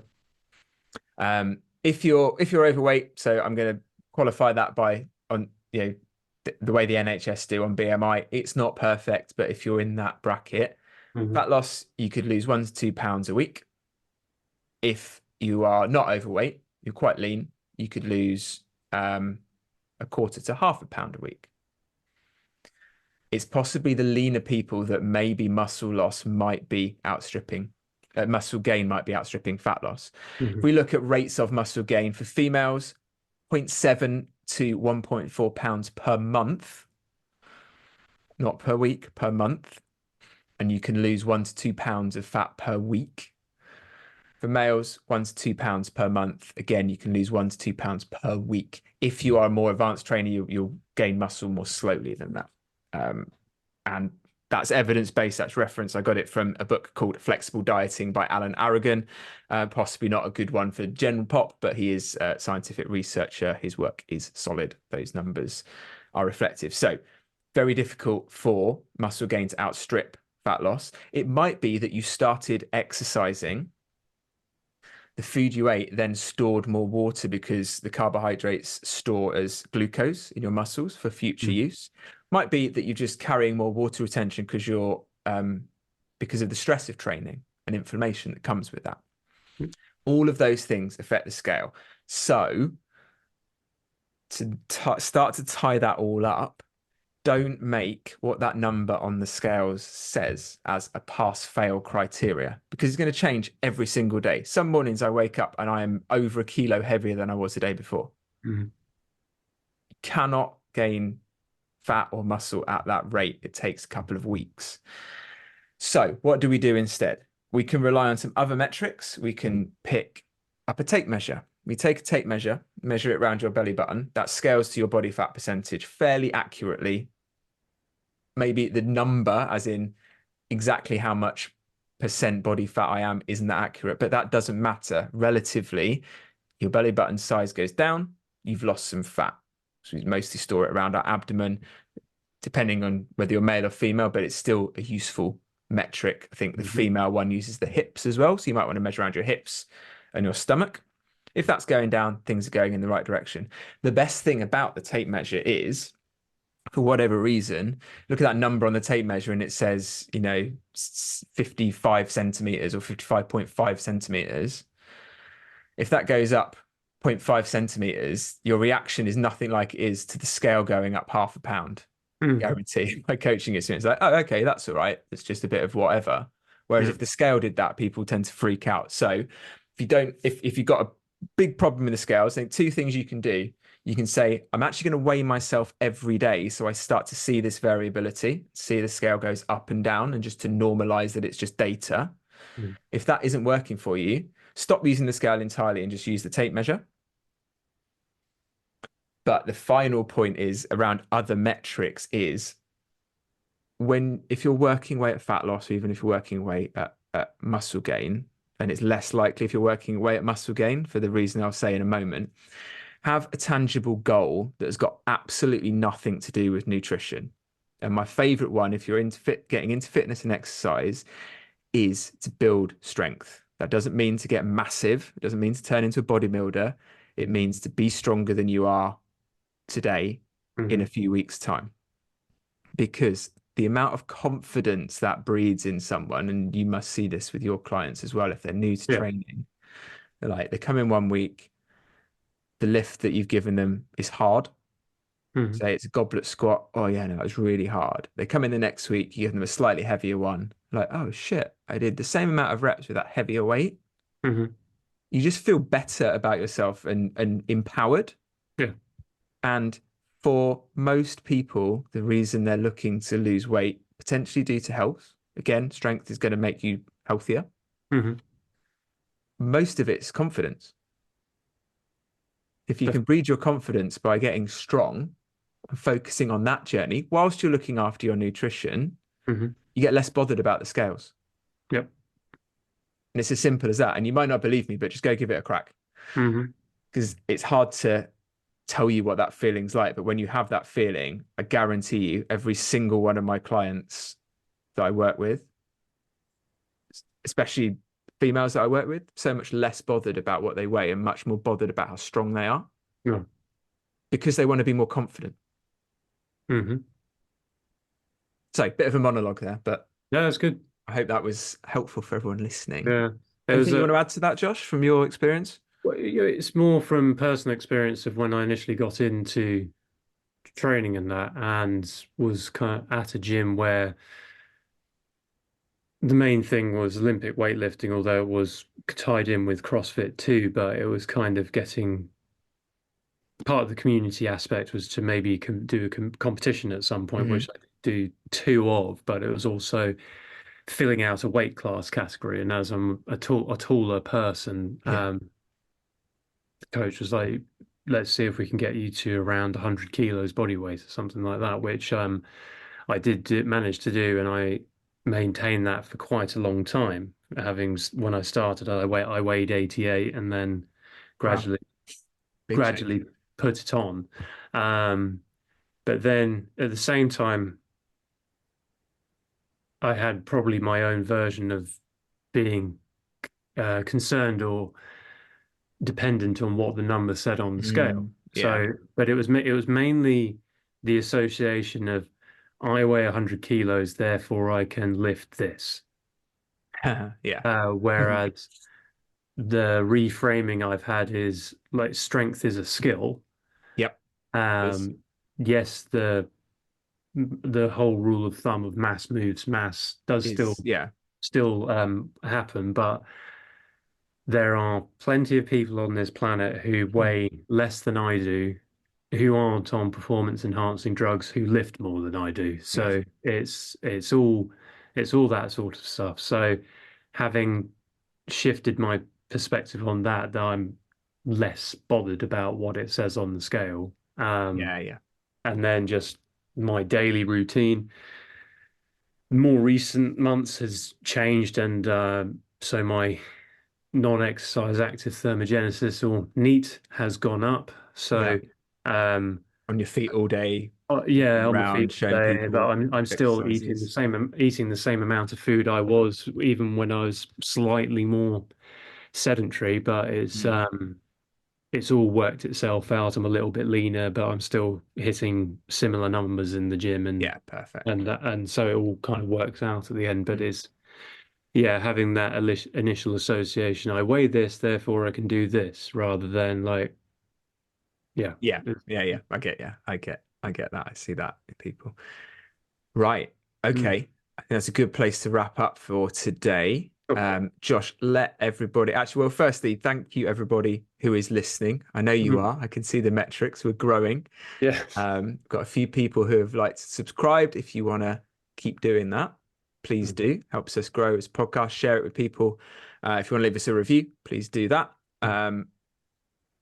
If you're overweight, so I'm going to qualify that by on the way the NHS do on BMI, it's not perfect, but if you're in that bracket, Mhm. fat loss, you could lose 1 to 2 pounds a week. If you are not overweight, you're quite lean, you could lose a quarter to half a pound a week. It's possibly the leaner people that maybe muscle loss might be outstripping, muscle gain might be outstripping fat loss. If Mhm. we look at rates of muscle gain for females, zero point 0.7 to 1.4 pounds per month, not per week, per month. And you can lose 1 to 2 pounds of fat per week. For males, 1 to 2 pounds per month. Again, you can lose 1 to 2 pounds per week. If you are a more advanced trainer, you'll gain muscle more slowly than that. Um, and that's evidence-based, that's reference. I got it from a book called Flexible Dieting by Alan Aragon. Possibly not a good one for general pop, but he is a scientific researcher. His work is solid. Those numbers are reflective. So very difficult for muscle gain to outstrip fat loss. It might be that you started exercising, the food you ate then stored more water because the carbohydrates store as glucose in your muscles for future Mhm. use. Might be that you're just carrying more water retention because of the stress of training and inflammation that comes with that. All of those things affect the scale. So to start to tie that all up, don't make what that number on the scales says as a pass fail criteria because it's going to change every single day. Some mornings I wake up and I am over a kilo heavier than I was the day before. Mhm. You cannot gain fat or muscle at that rate. It takes a couple of weeks. So, what do we do instead? We can rely on some other metrics. We can pick up a tape measure. We take a tape measure, measure it around your belly button. That scales to your body fat percentage fairly accurately. Maybe the number, as in exactly how much percent body fat I am, isn't that accurate, but that doesn't matter. Relatively, your belly button size goes down, you've lost some fat. So we mostly store it around our abdomen, depending on whether you're male or female, but it's still a useful metric. I think the Mhm. female one uses the hips as well. So you might want to measure around your hips and your stomach. If that's going down, things are going in the right direction. The best thing about the tape measure is, for whatever reason, look at that number on the tape measure and it says, 55 centimeters or 55.5 centimeters. If that goes up zero point 0.5 centimeters, your reaction is nothing like it is to the scale going up half a pound. Mhm. Guarantee. My coaching experience, like, oh, okay, that's all right. It's just a bit of whatever. Whereas Yeah. if the scale did that, people tend to freak out. So if you've got a big problem with the scales, I think two things you can do. You can say, I'm actually going to weigh myself every day. So I start to see this variability, see the scale goes up and down, and just to normalize that it's just data. Mhm. If that isn't working for you, stop using the scale entirely and just use the tape measure. But the final point is around other metrics is if you're working away at fat loss, or even if you're working away at muscle gain, and it's less likely if you're working away at muscle gain for the reason I'll say in a moment, have a tangible goal that has got absolutely nothing to do with nutrition. And my favorite one, if you're getting into fitness and exercise, is to build strength. That doesn't mean to get massive. It doesn't mean to turn into a bodybuilder. It means to be stronger than you are today in a Hmm. few weeks' time. Because the amount of confidence that breeds in someone, and you must see this with your clients as well, if they're new to Yeah. training, they come in one week, the lift that you've given them is hard. Hmm. Say it's a goblet squat. Oh yeah, no, it was really hard. They come in the next week, you give them a slightly heavier one. Like, oh shit, I did the same amount of reps with that heavier weight. Hmm. You just feel better about yourself and empowered. Yeah. And for most people, the reason they're looking to lose weight, potentially due to health, again, strength is going to make you healthier. Hmm. Most of it's confidence. If you can Definitely. breed your confidence by getting strong and focusing on that journey whilst you're looking after your nutrition, Hmm. you get less bothered about the scales. Yep. And it's as simple as that. And you might not believe me, but just go give it a crack Hmm. because it's hard to tell you what that feeling's like. But when you have that feeling, I guarantee you, every single one of my clients that I work with, especially females that I work with, so much less bothered about what they weigh and much more bothered about how strong they are Yeah. because they want to be more confident. Hmm. So, bit of a monologue there, but Yeah, that's good. I hope that was helpful for everyone listening. Yeah. There was Anything you a want to add to that, Josh, from your experience? well, it's more from personal experience of when I initially got into training and that, and was kind of at a gym where the main thing was Olympic weightlifting, although it was tied in with CrossFit too, but it was kind of getting part of the community aspect was to maybe do a competition at some point, Hmm. which I could do two of, but it was also filling out a weight class category. And as I'm a taller person, Yeah. the coach was like, let's see if we can get you to around 100 kilos body weight or something like that, which I manage to do, and I maintained that for quite a long time. When I started, I weighed 88, and then Wow. gradually Big change. gradually put it on. Um, but then at the same time, I had probably my own version of being concerned or dependent on what the number said on the scale. Yeah. So, but it was mainly the association of I weigh 100 kilos, therefore I can lift this. Yeah. Whereas the reframing I've had is like strength is a skill. Yep. Is Um, yes, the whole rule of thumb of mass moves mass does yeah. still happen, but there are plenty of people on this planet who Mm. weigh less than I do, who aren't on performance enhancing drugs, who lift more than I do. Yeah. So it's all that sort of stuff. So having shifted my perspective on that, that I'm less bothered about what it says on the scale. Yeah. Yeah. And then just my daily routine. More recent months has changed, and so my non-exercise active thermogenesis or NEAT has gone up. Yeah. So um, On your feet all day, yeah, on my feet around all showing day, but people I'm still exercises. eating the same amount of food I was even when I was slightly more sedentary. But Mm. it's all worked itself out. I'm a little bit leaner, but I'm still hitting similar numbers in the gym, Yeah. Perfect. and so it all kind of works out at the end. But Mm. it's yeah, having that initial association. I weigh this, therefore I can do this, rather than like yeah. Yeah. Yeah. Yeah. I get that. I see that with people. Right. Mm. Okay. I think that's a good place to wrap up for today. Oh, Josh, let everybody actually, well, firstly, thank you everybody who is listening. I know you mhm. are. I can see the metrics. We're growing. Yeah. Got a few people who have liked subscribed. If you want to keep doing that, please Mhm. do. Helps us grow as podcast. Share it with people If you want to leave us a review, please do that.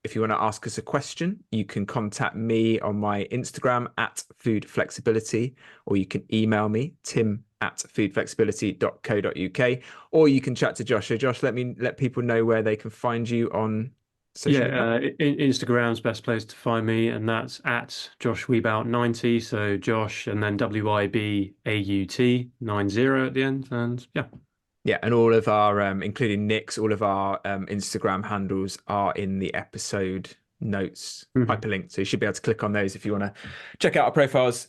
If you want to ask us a question, you can contact me on my Instagram at Food Flexibility, or you can email me, tim@foodflexibility.co.uk, or you can chat to Josh. So Josh, let people know where they can find you on social media. Instagram's best place to find me, and that's at Josh Wiebout 90. So Josh and then WIBAUT 90 at the end. And yeah. Yeah, and all of our, including Nick's, all of our Instagram handles are in the episode notes hyperlinked. So you should be able to click on those if you want to check out our profiles.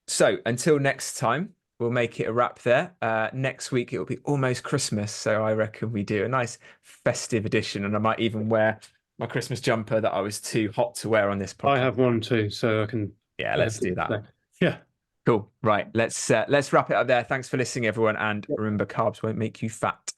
So until next time, we'll make it a wrap there. Next week, it'll be almost Christmas. So I reckon we do a nice festive edition. And I might even wear my Christmas jumper that I was too hot to wear on this podcast. I have one too, so I can. Yeah, let's do that. Yeah. Cool. Right. Let's wrap it up there. Thanks for listening, everyone. And remember, carbs won't make you fat.